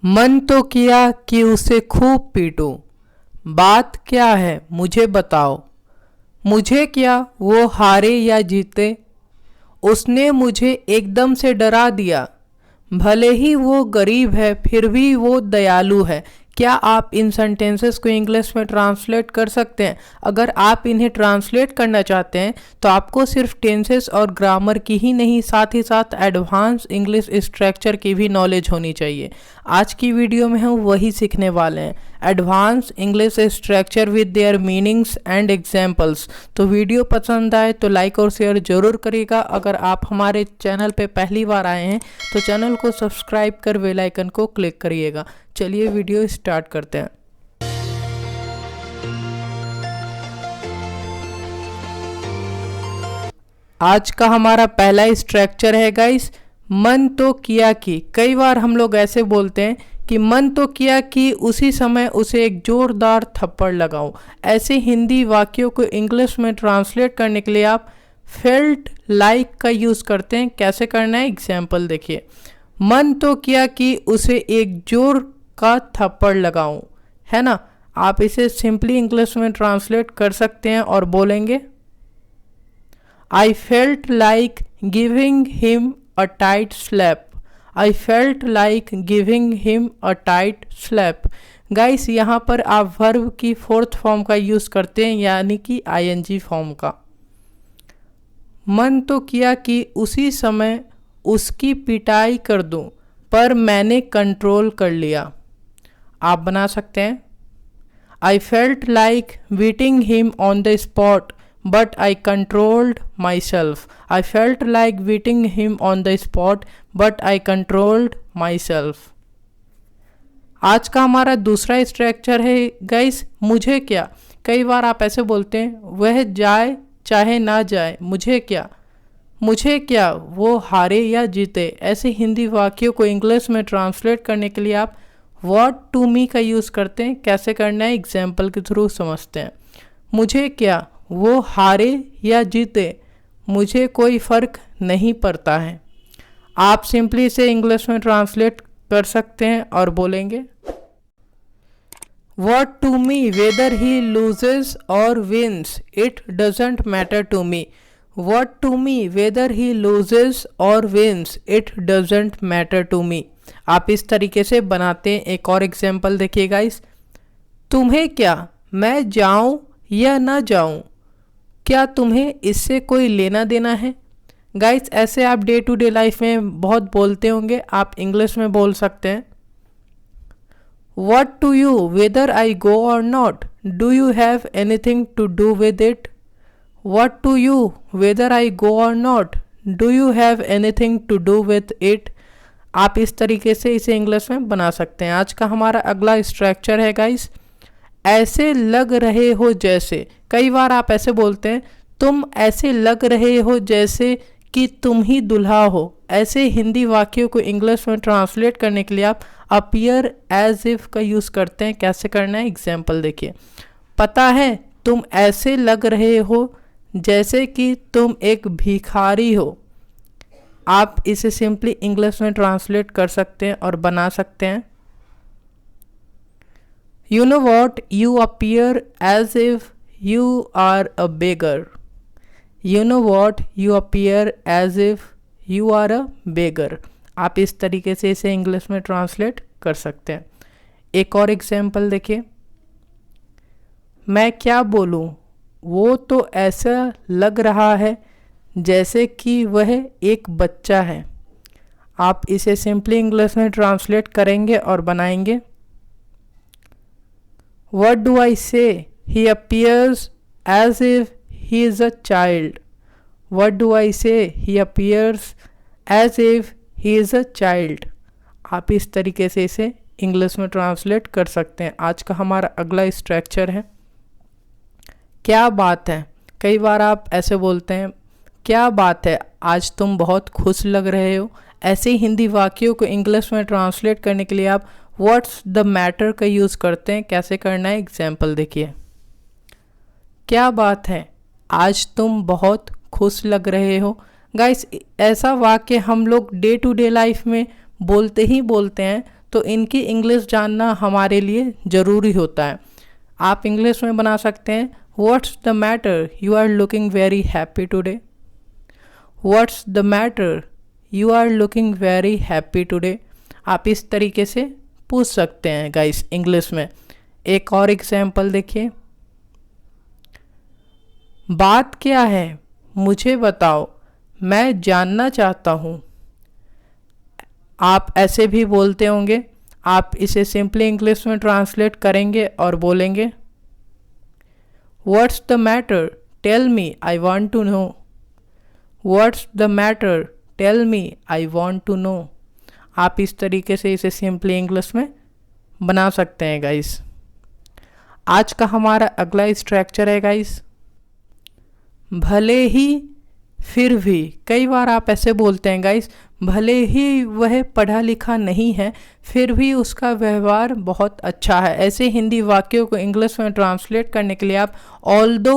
मन तो किया कि उसे खूब पीटूं, बात क्या है मुझे बताओ। मुझे क्या वो हारे या जीते, उसने मुझे एकदम से डरा दिया। भले ही वो गरीब है फिर भी वो दयालु है। क्या आप इन सेंटेंसेस को इंग्लिश में ट्रांसलेट कर सकते हैं? अगर आप इन्हें ट्रांसलेट करना चाहते हैं तो आपको सिर्फ टेंसेस और ग्रामर की ही नहीं, साथ ही साथ एडवांस इंग्लिश स्ट्रक्चर की भी नॉलेज होनी चाहिए। आज की वीडियो में हम वही सीखने वाले हैं, advance English structure with their meanings and examples. तो वीडियो पसंद आए तो लाइक और शेयर जरूर करिएगा। अगर आप हमारे चैनल पे पहली बार आए हैं तो चैनल को सब्सक्राइब कर बेल आइकन को क्लिक करिएगा। चलिए वीडियो स्टार्ट करते हैं। आज का हमारा पहला स्ट्रक्चर है गाइस, मन तो किया कि। कई बार हम लोग ऐसे बोलते हैं कि मन तो किया कि उसी समय उसे एक जोरदार थप्पड़ लगाऊं। ऐसे हिंदी वाक्यों को इंग्लिश में ट्रांसलेट करने के लिए आप फेल्ट लाइक का यूज़ करते हैं। कैसे करना है एग्जाम्पल देखिए। मन तो किया कि उसे एक जोर का थप्पड़ लगाऊं, है ना। आप इसे सिंपली इंग्लिश में ट्रांसलेट कर सकते हैं और बोलेंगे I felt like giving him a tight slap. I felt like giving him a tight slap. Guys यहाँ पर आप वर्ब की फोर्थ फॉर्म का यूज़ करते हैं, यानी कि ing फॉर्म का। मन तो किया कि उसी समय उसकी पिटाई कर दूं, पर मैंने कंट्रोल कर लिया। आप बना सकते हैं I felt like beating him on the spot. But I controlled myself. I felt like beating him on the spot, but I controlled myself. आज का हमारा दूसरा स्ट्रक्चर है गाइस, मुझे क्या। कई बार आप ऐसे बोलते हैं, वह जाए चाहे ना जाए, मुझे क्या। मुझे क्या वो हारे या जीते। ऐसे हिंदी वाक्यों को इंग्लिश में ट्रांसलेट करने के लिए आप व्हाट टू मी का यूज़ करते हैं। कैसे करना है एग्जाम्पल के थ्रू समझते हैं। मुझे क्या वो हारे या जीते, मुझे कोई फ़र्क नहीं पड़ता है। आप सिंपली इसे इंग्लिश में ट्रांसलेट कर सकते हैं और बोलेंगे what to me whether he loses or wins, it doesn't matter to me. What to me whether he loses or wins, it doesn't matter to me. आप इस तरीके से बनाते हैं। एक और एग्जाम्पल देखिए गाइस। तुम्हें क्या मैं जाऊं या ना जाऊं, क्या तुम्हें इससे कोई लेना देना है। गाइस ऐसे आप डे टू डे लाइफ में बहुत बोलते होंगे, आप इंग्लिश में बोल सकते हैं what to you whether I go or not, do you have anything to do with it. What to you whether I go or not, do you have anything to do with it. आप इस तरीके से इसे English में बना सकते हैं। आज का हमारा अगला स्ट्रक्चर है गाइस, ऐसे लग रहे हो जैसे। कई बार आप ऐसे बोलते हैं, तुम ऐसे लग रहे हो जैसे कि तुम ही दुल्हा हो। ऐसे हिंदी वाक्यों को इंग्लिश में ट्रांसलेट करने के लिए आप अपीयर एज इफ का यूज़ करते हैं। कैसे करना है एग्जाम्पल देखिए। पता है तुम ऐसे लग रहे हो जैसे कि तुम एक भिखारी हो। आप इसे सिंपली इंग्लिश में ट्रांसलेट कर सकते हैं और बना सकते हैं You know what? You appear as if you are a beggar. You know what? You appear as if you are a beggar. आप इस तरीके से इसे इंग्लिश में ट्रांसलेट कर सकते हैं। एक और एग्जाम्पल देखिए। मैं क्या बोलूँ, वो तो ऐसा लग रहा है जैसे कि वह एक बच्चा है। आप इसे सिंपली इंग्लिश में ट्रांसलेट करेंगे और बनाएंगे What do I say? He appears as if he is a child. What do I say? He appears as if he is a child. आप इस तरीके से इसे इंग्लिश में ट्रांसलेट कर सकते हैं। आज का हमारा अगला स्ट्रक्चर है क्या बात है। कई बार आप ऐसे बोलते हैं, क्या बात है आज तुम बहुत खुश लग रहे हो। ऐसे हिंदी वाक्यों को इंग्लिश में ट्रांसलेट करने के लिए आप व्हाट्स द मैटर का यूज़ करते हैं। कैसे करना है एग्जाम्पल देखिए। क्या बात है आज तुम बहुत खुश लग रहे हो। गाइस ऐसा वाक्य हम लोग डे टू डे लाइफ में बोलते ही बोलते हैं, तो इनकी इंग्लिश जानना हमारे लिए ज़रूरी होता है। आप इंग्लिश में बना सकते हैं what's the matter, you are looking very happy today. What's the matter, you are looking very happy today. आप इस तरीके से पूछ सकते हैं गाइस इंग्लिश में। एक और एग्जाम्पल देखिए, बात क्या है, मुझे बताओ, मैं जानना चाहता हूँ। आप ऐसे भी बोलते होंगे। आप इसे सिंपली इंग्लिश में ट्रांसलेट करेंगे और बोलेंगे what's the matter, tell me, I want to know. What's the matter, tell me, I want to know. आप इस तरीके से इसे सिंपली इंग्लिश में बना सकते हैं गाइस। आज का हमारा अगला स्ट्रक्चर है गाइस, भले ही फिर भी। कई बार आप ऐसे बोलते हैं गाइस, भले ही वह पढ़ा लिखा नहीं है फिर भी उसका व्यवहार बहुत अच्छा है। ऐसे हिंदी वाक्यों को इंग्लिश में ट्रांसलेट करने के लिए आप ऑल्दो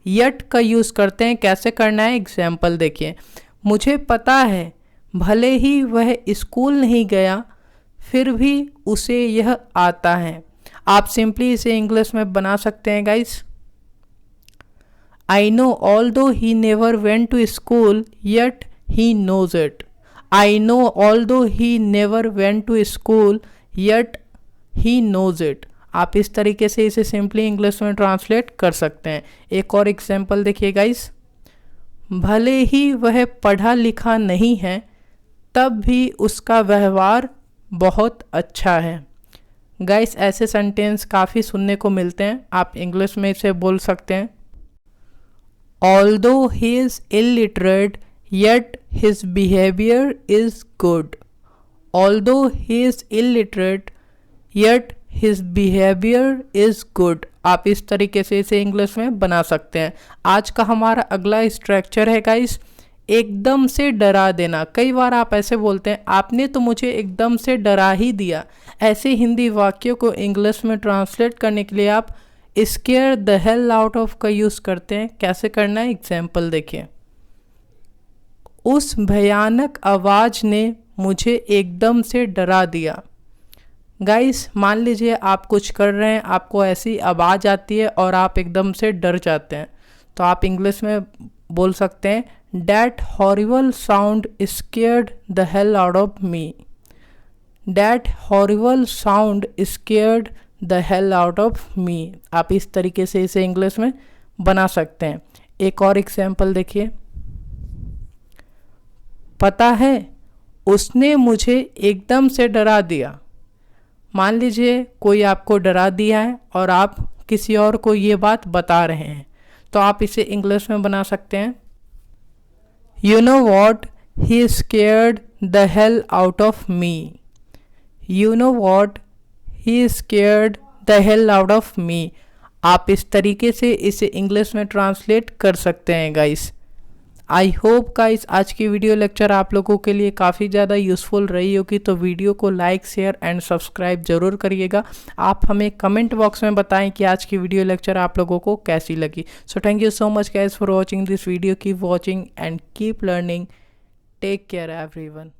यट का यूज़ करते हैं। कैसे करना है एग्जाम्पल देखिए, मुझे पता है भले ही वह स्कूल नहीं गया फिर भी उसे यह आता है। आप सिंपली इसे इंग्लिश में बना सकते हैं guys, I know although he never went to school yet he knows it. I know although he never went to school yet he knows it. आप इस तरीके से इसे सिंपली इंग्लिश में ट्रांसलेट कर सकते हैं। एक और एग्जाम्पल देखिए गाइस, भले ही वह पढ़ा लिखा नहीं है तब भी उसका व्यवहार बहुत अच्छा है। गाइस ऐसे सेंटेंस काफ़ी सुनने को मिलते हैं। आप इंग्लिश में इसे बोल सकते हैं, Although he is illiterate, yet his behavior is good. Although he is illiterate, yet his behavior is good. आप इस तरीके से इसे इंग्लिश में बना सकते हैं। आज का हमारा अगला स्ट्रक्चर है गाइस, एकदम से डरा देना। कई बार आप ऐसे बोलते हैं, आपने तो मुझे एकदम से डरा ही दिया। ऐसे हिंदी वाक्यों को इंग्लिश में ट्रांसलेट करने के लिए आप square the hell out of का यूज़ करते हैं। कैसे करना है एग्जाम्पल देखिए, उस भयानक आवाज़ ने मुझे एकदम से डरा दिया। गाइस मान लीजिए आप कुछ कर रहे हैं, आपको ऐसी आवाज़ आती है और आप एकदम से डर जाते हैं, तो आप इंग्लिश में बोल सकते हैं that horrible sound scared the hell out of me. That horrible sound scared the hell out of me. आप इस तरीके से इसे इंग्लिश में बना सकते हैं। एक और एग्जाम्पल देखिए, पता है उसने मुझे एकदम से डरा दिया। मान लीजिए कोई आपको डरा दिया है और आप किसी और को ये बात बता रहे हैं, तो आप इसे इंग्लिश में बना सकते हैं, you know what, he scared the hell out of me. You know what, he scared the hell out of me. आप इस तरीके से इसे इंग्लिश में ट्रांसलेट कर सकते हैं गाइस। आई होप गाइस आज की वीडियो लेक्चर आप लोगों के लिए काफ़ी ज़्यादा यूज़फुल रही होगी। तो वीडियो को लाइक शेयर एंड सब्सक्राइब ज़रूर करिएगा। आप हमें कमेंट बॉक्स में बताएं कि आज की वीडियो लेक्चर आप लोगों को कैसी लगी। So thank you so much guys for watching this video. Keep watching and keep learning. Take care everyone.